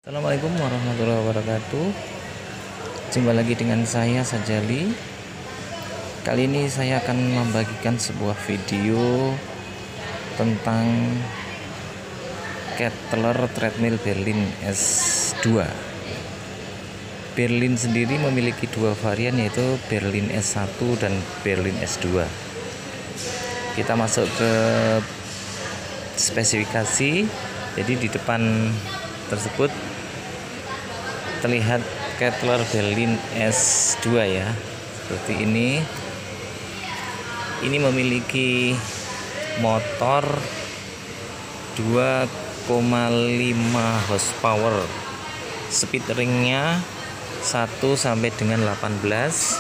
Assalamualaikum warahmatullahi wabarakatuh. Jumpa lagi dengan saya Sajali. Kali ini saya akan membagikan sebuah video tentang Kettler Treadmill Berlin S2. Berlin sendiri memiliki dua varian, yaitu Berlin S1 dan Berlin S2. Kita masuk ke spesifikasi. Jadi di depan tersebut terlihat Kettler Berlin S2 ya, seperti ini. Ini memiliki motor 2,5 horsepower, speed ringnya 1 sampai dengan 18,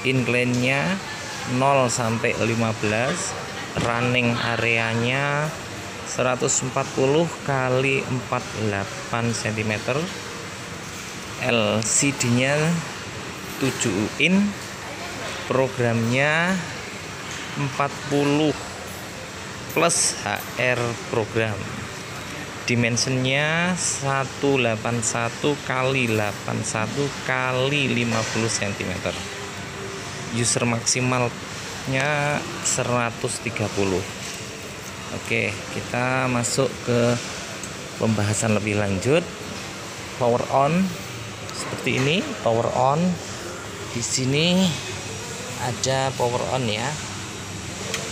incline-nya 0 sampai 15, running areanya 140 kali 48 cm, LCD-nya 7 in, programnya 40 plus HR program, dimensinya 181 kali 81 kali 50 cm, user maksimalnya 130. Oke, kita masuk ke pembahasan lebih lanjut. Power on seperti ini, power on. Di sini ada power on ya.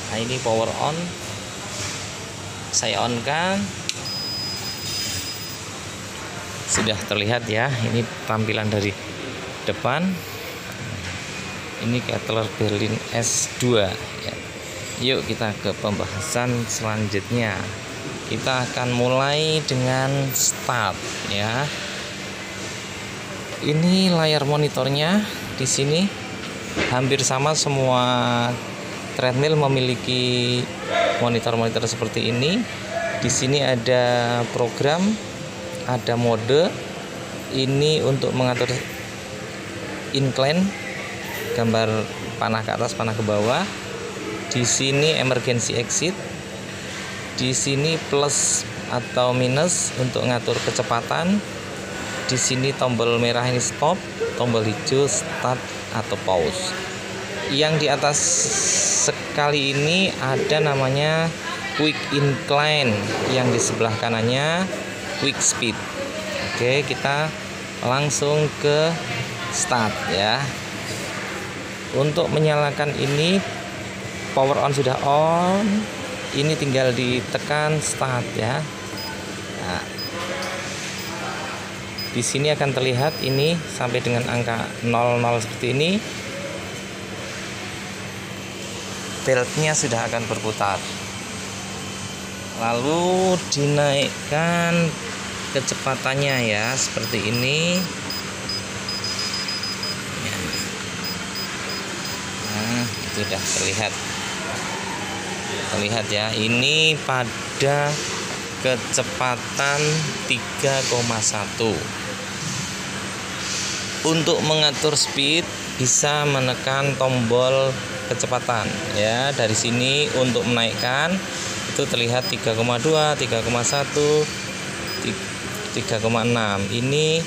Nah, ini power on. Saya on kan. Sudah terlihat ya, ini tampilan dari depan. Ini Kettler Berlin S2 ya. Yuk kita ke pembahasan selanjutnya. Kita akan mulai dengan start ya. Ini layar monitornya di sini hampir sama, semua treadmill memiliki monitor-monitor seperti ini. Di sini ada program, ada mode. Ini untuk mengatur incline, gambar panah ke atas, panah ke bawah. Di sini emergency exit. Di sini plus atau minus untuk mengatur kecepatan. Di sini tombol merah ini stop, tombol hijau start atau pause. Yang di atas sekali ini ada namanya quick incline, yang di sebelah kanannya quick speed. Oke, kita langsung ke start ya. Untuk menyalakan ini, power on sudah on, ini tinggal ditekan start ya. Nah, di sini akan terlihat ini sampai dengan angka 00 seperti ini. Beltnya sudah akan berputar. Lalu dinaikkan kecepatannya ya, seperti ini. Nah, itu sudah terlihat ya. Ini pada kecepatan 3,1. Untuk mengatur speed bisa menekan tombol kecepatan ya. Dari sini untuk menaikkan itu terlihat 3,2, 3,1, 3,6. Ini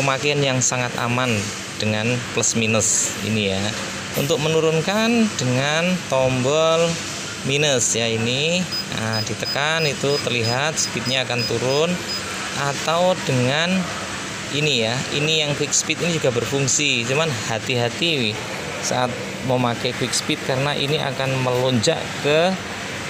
pemakaian yang sangat aman dengan plus minus ini ya. Untuk menurunkan dengan tombol minus ya ini. Nah, ditekan itu terlihat speednya akan turun. Atau dengan ini ya, ini yang quick speed ini juga berfungsi, cuman hati-hati saat memakai quick speed karena ini akan melonjak ke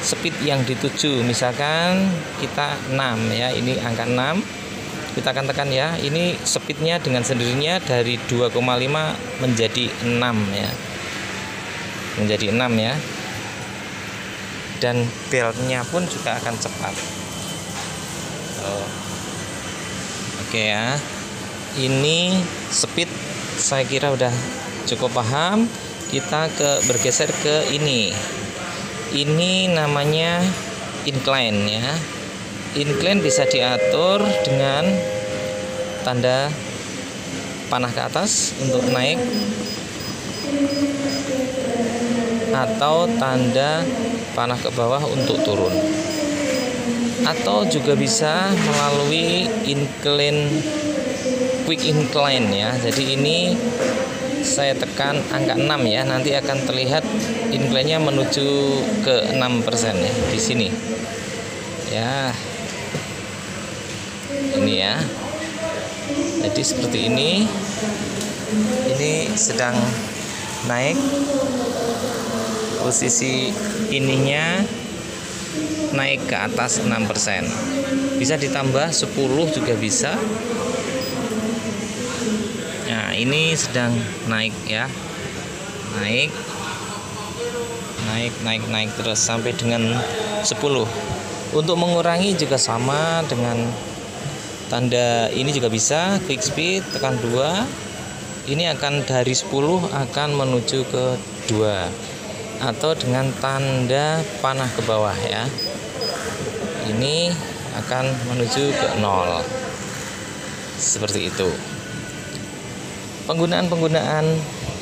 speed yang dituju. Misalkan kita 6 ya, ini angka 6 kita akan tekan ya. Ini speednya dengan sendirinya dari 2,5 menjadi 6 ya, menjadi 6 ya. Dan beltnya pun juga akan cepat. Oke ya, ini speed saya kira udah cukup paham. Kita bergeser ke ini. Ini namanya incline ya. Incline bisa diatur dengan tanda panah ke atas untuk naik, atau tanda panah ke bawah untuk turun. atau juga bisa melalui quick incline ya. Jadi ini saya tekan angka 6 ya, nanti akan terlihat incline-nya menuju ke 6% ya di sini. Ya. Ini ya. Jadi seperti ini. Ini sedang naik. Posisi ininya naik ke atas 6%. Bisa ditambah 10 juga bisa. Nah, ini sedang naik ya. Naik terus sampai dengan 10. Untuk mengurangi juga sama dengan tanda ini juga bisa, quick speed tekan 2. Ini akan dari 10 akan menuju ke 2 atau dengan tanda panah ke bawah ya. Ini akan menuju ke 0. Seperti itu. Penggunaan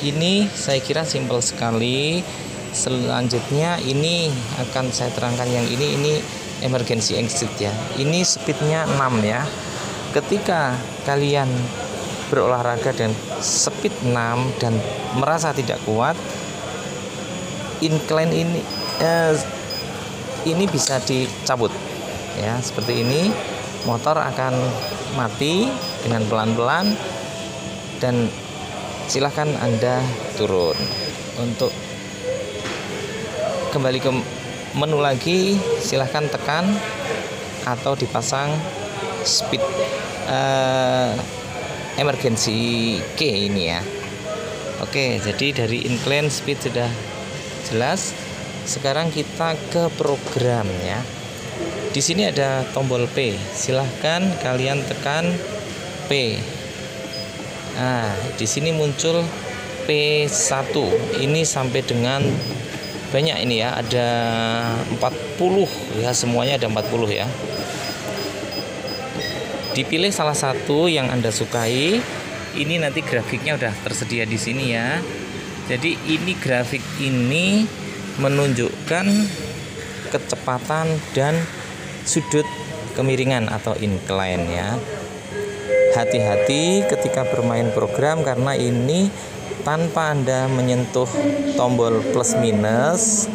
ini saya kira simpel sekali. Selanjutnya ini akan saya terangkan yang ini emergency exit ya. Ini speednya 6 ya. Ketika kalian berolahraga dan speed 6 dan merasa tidak kuat, incline ini bisa dicabut ya. Seperti ini, motor akan mati dengan pelan-pelan dan silahkan Anda turun. Untuk kembali ke menu lagi, silahkan tekan atau dipasang speed emergency key ini ya. Oke, jadi dari incline speed sudah jelas. Sekarang kita ke program ya. Di sini ada tombol P. Silahkan kalian tekan P. Nah, di sini muncul P1. Ini sampai dengan banyak ini ya, ada 40 ya, semuanya ada 40 ya. Dipilih salah satu yang Anda sukai. Ini nanti grafiknya udah tersedia di sini ya. Jadi ini grafik ini menunjukkan kecepatan dan sudut kemiringan atau incline ya. Hati-hati ketika bermain program karena ini tanpa Anda menyentuh tombol plus minus,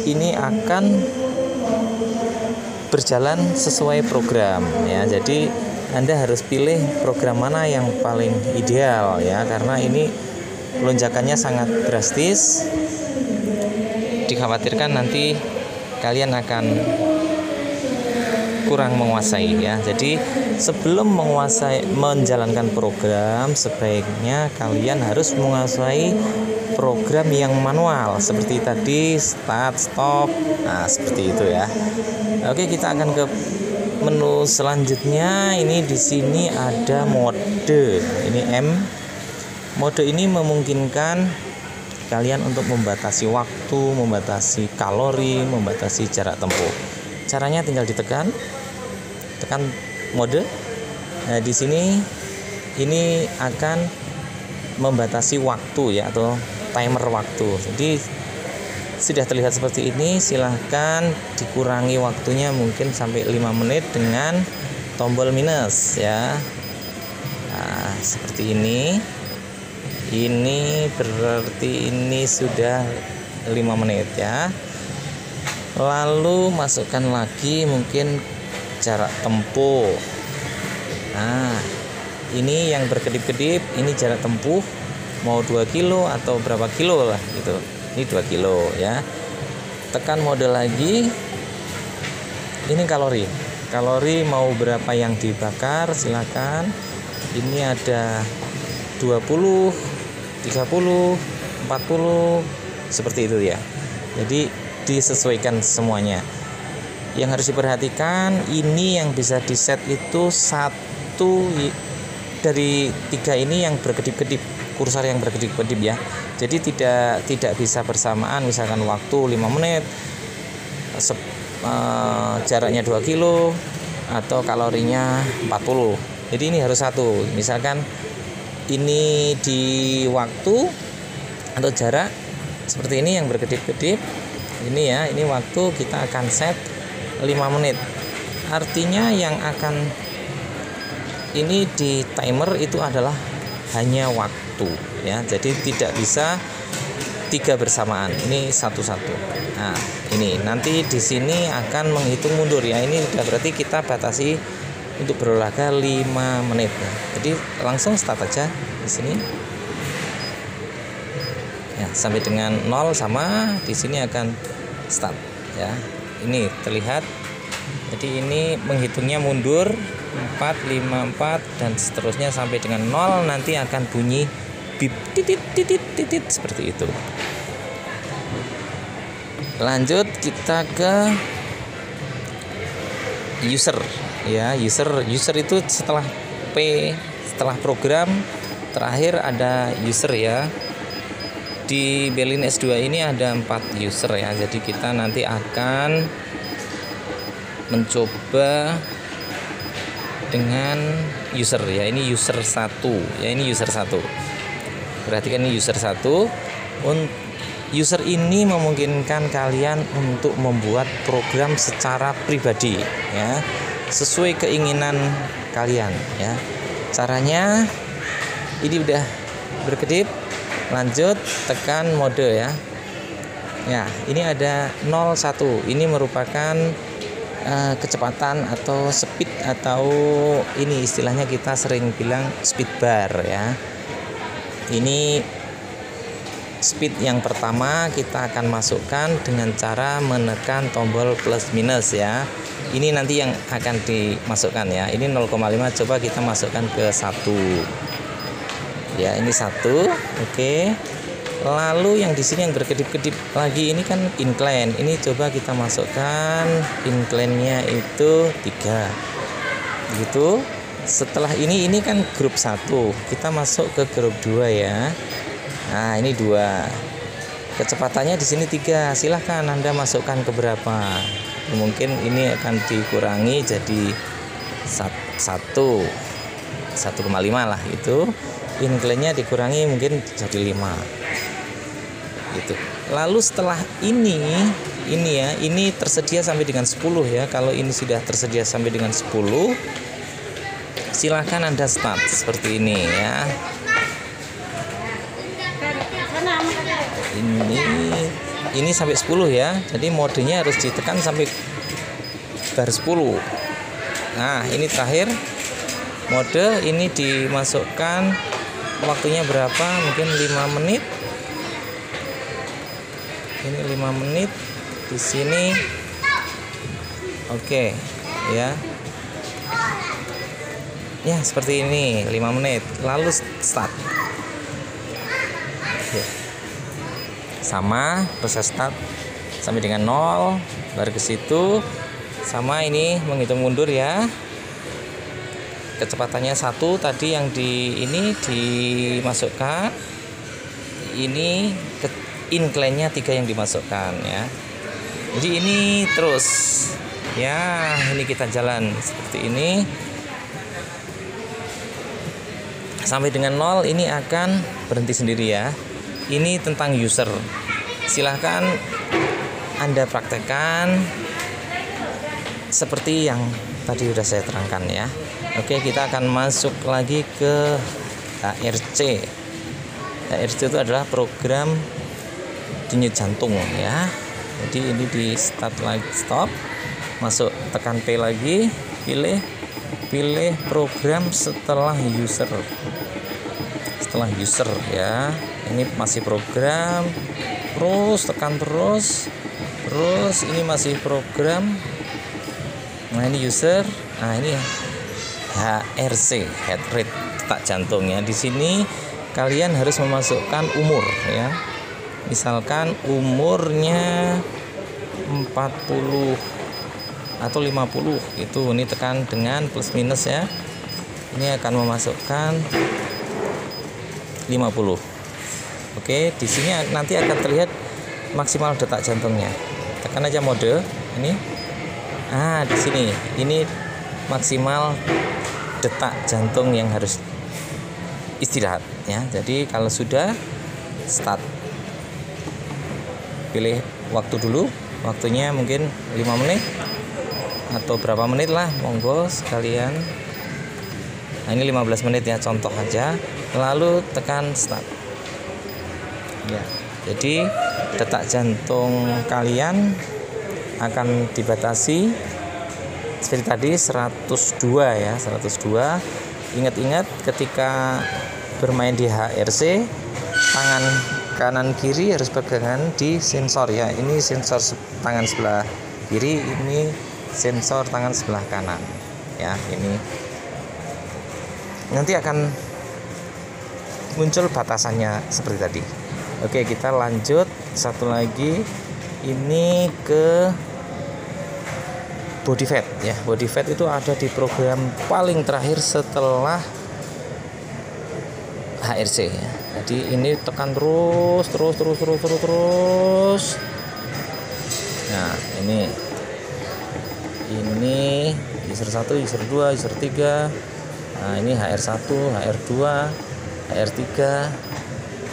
ini akan berjalan sesuai program ya. Jadi Anda harus pilih program mana yang paling ideal ya, karena ini lonjakannya sangat drastis. Dikhawatirkan nanti kalian akan kurang menguasai ya. Jadi sebelum menjalankan program, sebaiknya kalian harus menguasai program yang manual seperti tadi, start, stop. Nah, seperti itu ya. Oke, kita akan ke menu selanjutnya. Ini di sini ada mode. Ini M. Mode ini memungkinkan kalian untuk membatasi waktu, membatasi kalori, membatasi jarak tempuh. Caranya tinggal tekan mode. Nah, di sini ini akan membatasi waktu ya, atau timer waktu. Jadi sudah terlihat seperti ini, silahkan dikurangi waktunya mungkin sampai 5 menit dengan tombol minus ya. Nah, seperti ini. Ini berarti ini sudah 5 menit ya. Lalu masukkan lagi mungkin jarak tempuh. Nah, ini yang berkedip-kedip, ini jarak tempuh mau 2 kilo atau berapa kilo lah gitu. Ini 2 kilo ya. Tekan mode lagi. Ini kalori. Kalori mau berapa yang dibakar, silakan. Ini ada 20, 30, 40 seperti itu ya. Jadi disesuaikan semuanya. Yang harus diperhatikan, ini yang bisa di set itu satu dari 3 ini yang berkedip-kedip, kursor yang berkedip-kedip ya. Jadi tidak bisa bersamaan, misalkan waktu 5 menit, jaraknya 2 kilo atau kalorinya 40. Jadi ini harus satu. Misalkan ini di waktu atau jarak seperti ini yang berkedip-kedip. Ini ya, ini waktu kita akan set 5 menit. Artinya yang akan ini di timer itu adalah hanya waktu ya, jadi tidak bisa 3 bersamaan, ini satu-satu. Nah ini nanti di sini akan menghitung mundur ya, ini udah berarti kita batasi untuk berolahraga 5 menit ya. Jadi langsung start aja di sini ya, sampai dengan 0 sama di sini akan start ya. Ini terlihat, jadi ini menghitungnya mundur 4, 5, 4 dan seterusnya sampai dengan 0, nanti akan bunyi bip titit titit titit seperti itu. Lanjut kita ke user ya. User itu setelah program terakhir ada user ya. Di Berlin S2 ini ada 4 user ya, jadi kita nanti akan mencoba dengan user ya. Ini user 1 ya, ini user 1. Perhatikan ini user 1. User ini memungkinkan kalian untuk membuat program secara pribadi ya, sesuai keinginan kalian ya. Caranya ini udah berkedip, lanjut tekan mode ya. Ya, ini ada 01. Ini merupakan kecepatan atau speed, atau ini istilahnya kita sering bilang speed bar ya. Ini speed yang pertama kita akan masukkan dengan cara menekan tombol plus minus ya. Ini nanti yang akan dimasukkan ya. Ini 0,5, coba kita masukkan ke 1 ya. Ini 1, oke. Lalu yang di sini yang berkedip-kedip lagi ini kan incline. Ini coba kita masukkan incline-nya itu 3. Begitu. Setelah ini kan grup 1. Kita masuk ke grup 2 ya. Nah, ini 2. Kecepatannya di sini 3. Silahkan Anda masukkan ke berapa. Mungkin ini akan dikurangi jadi 1,5 lah itu. Incline-nya dikurangi mungkin jadi 5. Gitu. Lalu setelah ini ya, ini tersedia sampai dengan 10 ya. Kalau ini sudah tersedia sampai dengan 10, silahkan Anda start seperti ini ya. Ini sampai 10 ya. Jadi modenya harus ditekan sampai bar 10. Nah, ini terakhir mode, ini dimasukkan waktunya berapa? Mungkin 5 menit. Ini 5 menit di sini. Oke, ya. Ya, seperti ini 5 menit. Lalu start. Ya. Sama proses start sampai dengan 0, baru ke situ. Sama ini menghitung mundur ya. Kecepatannya 1 tadi yang ini dimasukkan. Ini incline-nya 3 yang dimasukkan ya. Jadi ini terus ya, ini kita jalan seperti ini sampai dengan 0. Ini akan berhenti sendiri ya. Ini tentang user. Silahkan Anda praktekkan seperti yang tadi sudah saya terangkan ya. Oke, kita akan masuk lagi ke HRC. HRC itu adalah program denyut jantung ya. Jadi ini di start lagi, stop, masuk, tekan P lagi, pilih program setelah user ya. Ini masih program, terus tekan terus ini masih program. Nah, ini user. Nah, ini HRC, heart rate, detak jantung ya. Di sini kalian harus memasukkan umur ya. Misalkan umurnya 40 atau 50 itu, ini tekan dengan plus minus ya. Ini akan memasukkan 50. Oke, di sini nanti akan terlihat maksimal detak jantungnya. Tekan aja mode ini. Di sini ini maksimal detak jantung yang harus istirahat ya. Jadi kalau sudah start, pilih waktu dulu, waktunya mungkin 5 menit atau berapa menit lah, monggo sekalian. Nah, ini 15 menit ya, contoh aja. Lalu tekan start. Ya, jadi detak jantung kalian akan dibatasi seperti tadi 102 ya, 102. Ingat-ingat ketika bermain di HRC, tangan kanan kiri harus pegangan di sensor ya. Ini sensor tangan sebelah kiri, ini sensor tangan sebelah kanan ya. Ini nanti akan muncul batasannya seperti tadi. Oke, kita lanjut satu lagi. Ini ke body fat ya. Body fat itu ada di program paling terakhir setelah HRC ya. Jadi ini tekan terus. Nah, ini user 1, user 2, user 3. Nah, ini HR1, HR2, HR3.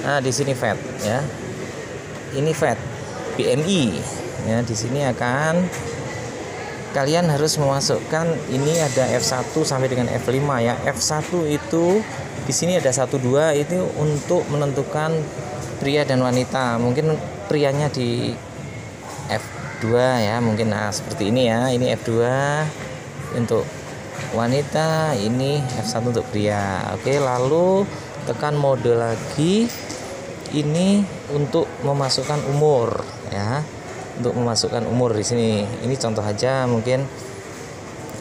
Nah, di sini fat ya. Ini fat BMI ya. Di sini akan kalian harus memasukkan, ini ada F1 sampai dengan F5 ya. F1 itu di sini ada 1 2 itu untuk menentukan pria dan wanita. Mungkin prianya di F2 ya, mungkin seperti ini ya. Ini F2 untuk wanita, ini F1 untuk pria. Oke, lalu tekan mode lagi. Ini untuk memasukkan umur ya. Untuk memasukkan umur di sini. Ini contoh aja, mungkin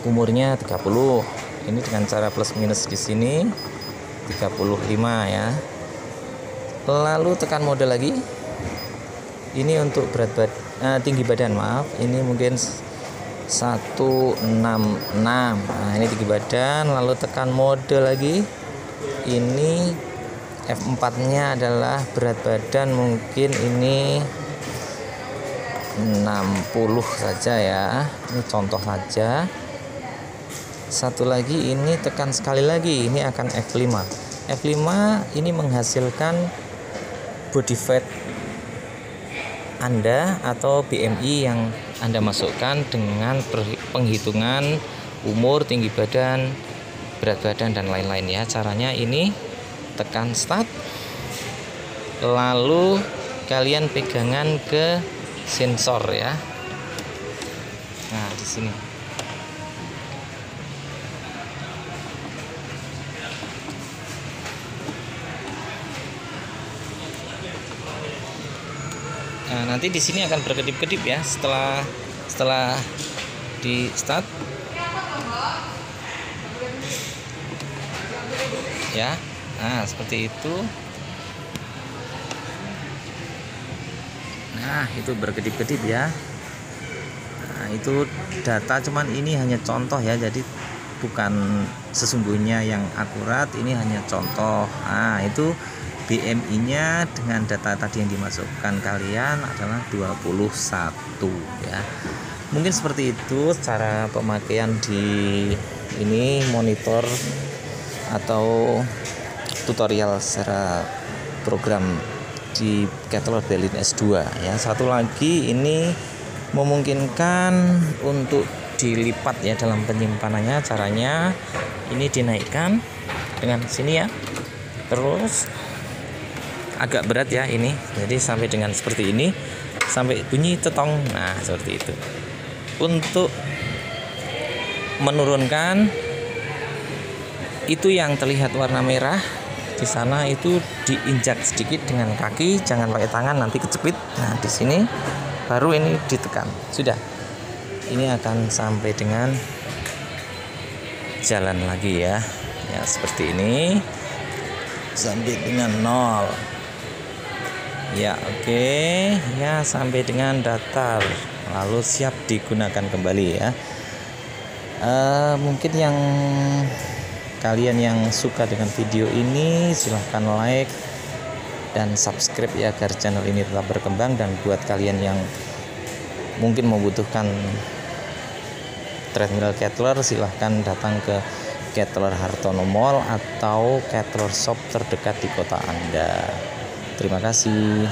umurnya 30. Ini dengan cara plus minus di sini 35 ya. Lalu tekan mode lagi. Ini untuk tinggi badan, maaf. Ini mungkin 166. Nah, ini tinggi badan. Lalu tekan mode lagi. Ini F4-nya adalah berat badan, mungkin ini 60 saja ya. Ini contoh saja. Satu lagi, ini tekan sekali lagi, ini akan F5. F5 ini menghasilkan body fat Anda atau BMI yang Anda masukkan dengan penghitungan umur, tinggi badan, berat badan dan lain-lain ya. Caranya ini tekan start, lalu kalian pegangan ke sensor ya. Nah, di sini. Nah, nanti di sini akan berkedip-kedip ya setelah di start. Ya. Nah, seperti itu. Nah, itu berkedip-kedip ya. Nah, itu data, cuman ini hanya contoh ya, jadi bukan sesungguhnya yang akurat, ini hanya contoh. Nah, itu BMI-nya dengan data tadi yang dimasukkan kalian adalah 21 ya. Mungkin seperti itu cara pemakaian di ini monitor atau tutorial secara program di Kettler Berlin S2 ya. Satu lagi, ini memungkinkan untuk dilipat ya dalam penyimpanannya. Caranya ini dinaikkan dengan sini ya, terus agak berat ya ini, jadi sampai dengan seperti ini, sampai bunyi cetong. Nah, seperti itu. Untuk menurunkan, itu yang terlihat warna merah di sana itu diinjak sedikit dengan kaki, jangan pakai tangan, nanti kejepit. Nah, di sini baru ini ditekan. Sudah. Ini akan sampai dengan jalan lagi ya. Ya, seperti ini. Sampai dengan 0. Ya, oke. Ya, sampai dengan datar. Lalu siap digunakan kembali ya. Mungkin yang kalian yang suka dengan video ini silahkan like dan subscribe ya, agar channel ini tetap berkembang. Dan buat kalian yang mungkin membutuhkan treadmill Kettler, silahkan datang ke Kettler Hartono Mall atau Kettler Shop terdekat di kota Anda. Terima kasih.